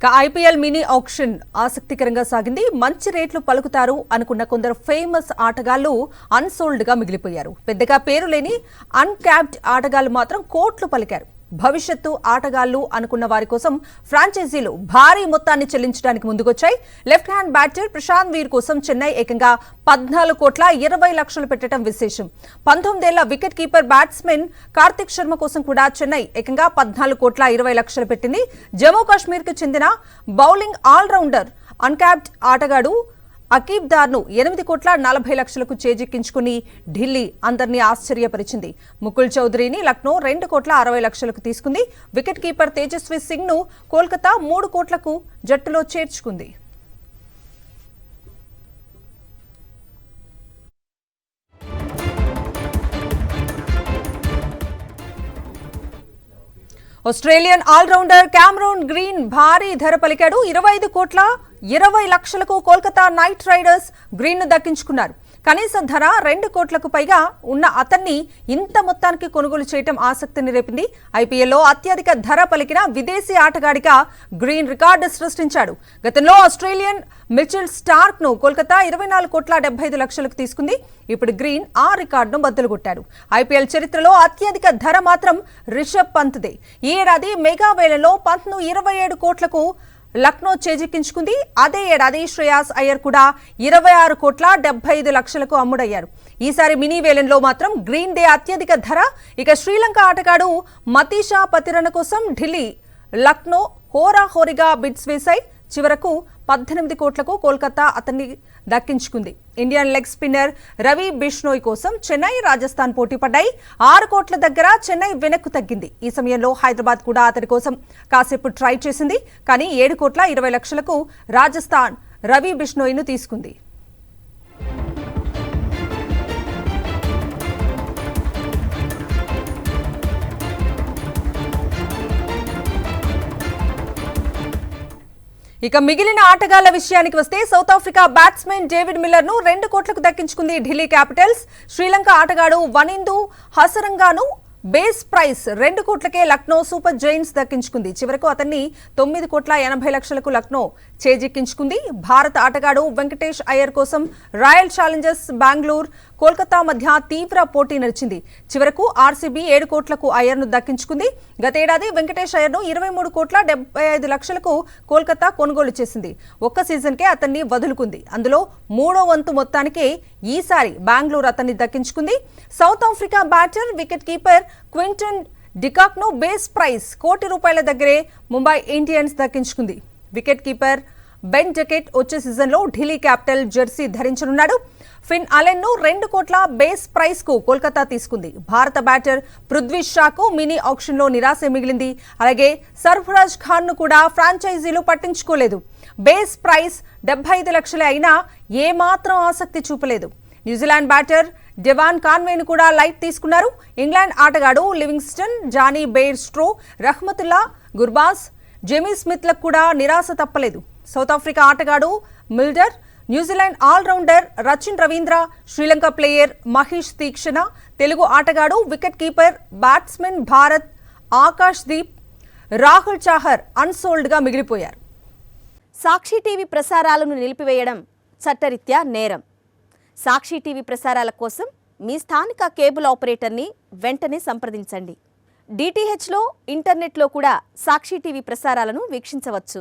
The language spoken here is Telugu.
ఐపీఎల్ మినీ ఆక్షన్ ఆసక్తికరంగా సాగింది. మంచి రేట్లు పలుకుతారు అనుకున్న కొందరు ఫేమస్ ఆటగాళ్లు అన్సోల్డ్ గా మిగిలిపోయారు. పెద్దగా పేరు లేని అన్క్యాప్డ్ ఆటగాళ్లు మాత్రం కోట్లు పలికారు. భవిష్యత్తు ఆటగాళ్లు అనుకున్న వారి కోసం ఫ్రాంచైజీలు భారీ మొత్తాన్ని చెల్లించడానికి ముందుకొచ్చాయి. లెఫ్ట్ హ్యాండ్ బ్యాటర్ ప్రశాంత్ వీర్ కోసం చెన్నై ఏకంగా 14,20,00,000 పెట్టడం విశేషం. 19 ఏళ్ల wicket keeper batsmen Karthik Sharma కోసం కూడా చెన్నై ఏకంగా 14,20,00,000 పెట్టింది. జమ్మూ కాశ్మీర్ కు చెందిన బౌలింగ్ ఆల్రౌండర్ అన్క్యాప్డ్ ఆటగాడు అకీబ్ దార్ను 8,40,00,000కు చేజిక్కించుకుని ఢిల్లీ అందరినీ ఆశ్చర్యపరిచింది. ముకుల్ చౌదరిని లక్నో 2,60,00,000కు తీసుకుంది. వికెట్ కీపర్ తేజస్వి సింగ్ ను కోల్కతా 3 కోట్లకు జట్టులో చేర్చుకుంది. ఆస్ట్రేలియన్ ఆల్రౌండర్ క్యామరూన్ గ్రీన్ భారీ ధర పలికాడు. 25,20,00,000కు కోల్కతా నైట్ రైడర్స్ గ్రీన్ ను దక్కించుకున్నారు. కనీస ధర 2 కోట్లకు పైగా ఉన్న అతన్ని ఇంత మొత్తానికి కొనుగోలు చేయడం ఆసక్తిని రేపింది. ఐపీఎల్లో అత్యధిక ధర పలికిన విదేశీ ఆటగాడిగా గ్రీన్ రికార్డు సృష్టించాడు. గతంలో ఆస్ట్రేలియన్ మిచెల్ స్టార్క్ ను కోల్కతా 24,75,00,000కు తీసుకుంది. ఇప్పుడు గ్రీన్ ఆ రికార్డును బద్దలుగొట్టాడు. ఐపీఎల్ చరిత్రలో అత్యధిక ధర మాత్రం రిషబ్ పంత్దే. ఈ ఏడాది మెగా వేలలో పంత్ను 27 కోట్లకు లక్నో చేజిక్కించుకుంది. అదే ఏడాది శ్రేయాస్ అయ్యర్ కూడా 26,75,00,000కు అమ్ముడయ్యారు. ఈసారి మినీ వేలంలో మాత్రం గ్రీన్ డే అత్యధిక ధర. ఇక శ్రీలంక ఆటగాడు మతీషా పతిరణ కోసం ఢిల్లీ, లక్నో హోరాహోరీగా బిడ్స్ వేశాయి. చివరకు 18 కోట్లకు కోల్కతా అతన్ని దక్కించుకుంది. Indian leg spinner Ravi Bishnoi కోసం చెన్నై, రాజస్థాన్ పోటీ పడ్డాయి. 6 కోట్ల దగ్గర చెన్నై వెనక్కు తగ్గింది. ఈ సమయంలో హైదరాబాద్ కూడా అతడి కోసం కాసేపు ట్రై చేసింది. కానీ 7,20,00,000కు రాజస్థాన్ రవి బిష్నోయ్ను తీసుకుంది. ఇక మిగిలిన ఆటగాళ్ల విషయానికి వస్తే South Africa batsmen David Miller ను 2 కోట్లకు దక్కించుకుంది ఢిల్లీ క్యాపిటల్స్. శ్రీలంక ఆటగాడు వనిందు హసరంగాను బేస్ ప్రైస్ 2 కోట్లకే లక్నో సూపర్ జైంట్స్ దక్కించుకుంది. చివరకు అతన్ని 9,80,00,000కు లక్నో చేజిక్కించుకుంది. భారత ఆటగాడు వెంకటేష్ అయ్యర్ కోసం రాయల్ ఛాలెంజర్స్ బెంగళూరు, కోల్కతా మధ్య తీవ్ర పోటీ నడిచింది. చివరకు ఆర్సీబీ 7 కోట్లకు అయ్యర్ను దక్కించుకుంది. గతేడాది వెంకటేష్ అయ్యర్ను 23,75,00,000కు కోల్కతా కొనుగోలు చేసింది. ఒక్క సీజన్కే అతన్ని వదులుకుంది. అందులో 3వ వంతు మొత్తానికే ఈసారి బెంగళూరు అతన్ని దక్కించుకుంది. South Africa batter wicket keeper Quinton de Kock ను బేస్ ప్రైస్ ₹1,00,00,000 దగ్గరే ముంబై ఇండియన్స్ దక్కించుకుంది. వికెట్ కీపర్ బెన్ జకెట్ వచ్చే సీజన్లో ఢిల్లీ క్యాపిటల్ జెర్సీ ధరించనున్నాడు. ఫిన్ అలెన్ ను 2 కోట్ల బేస్ ప్రైస్ కు కోల్కతా తీసుకుంది. భారత బ్యాటర్ పృథ్వీ షాకు మినీ ఆక్షన్ లో నిరాశ మిగిలింది. అలాగే సర్ఫరాజ్ ఖాన్ ను కూడా ఫ్రాంచైజీలు పట్టించుకోలేదు. బేస్ ప్రైస్ 75 లక్షలే అయినా ఏమాత్రం ఆసక్తి చూపలేదు. న్యూజిలాండ్ బ్యాటర్ డెవాన్ కాన్వేను కూడా లైట్ తీసుకున్నారు. ఇంగ్లాండ్ ఆటగాడు Livingstone, Jonny Bairstow, Rahmatullah, Gurbaz, Jamie స్మిత్లకు కూడా నిరాశ తప్పలేదు. సౌత్ ఆఫ్రికా ఆటగాడు Mulder, New Zealand all-rounder Rachin Ravindra, Sri Lanka player Maheesh Theekshana, Telugu ఆటగాడు wicket keeper batsman Bharat Akash Deep, Rahul Chahar అన్సోల్డ్గా మిగిలిపోయారు. సాక్షి టీవీ ప్రసారాలను నిలిపివేయడం చట్టరీత్యా నేరం. సాక్షి టీవీ ప్రసారాల కోసం మీ స్థానిక కేబుల్ ఆపరేటర్ని వెంటనే సంప్రదించండి. డిటిహెచ్లో, ఇంటర్నెట్లో కూడా సాక్షి టీవీ ప్రసారాలను వీక్షించవచ్చు.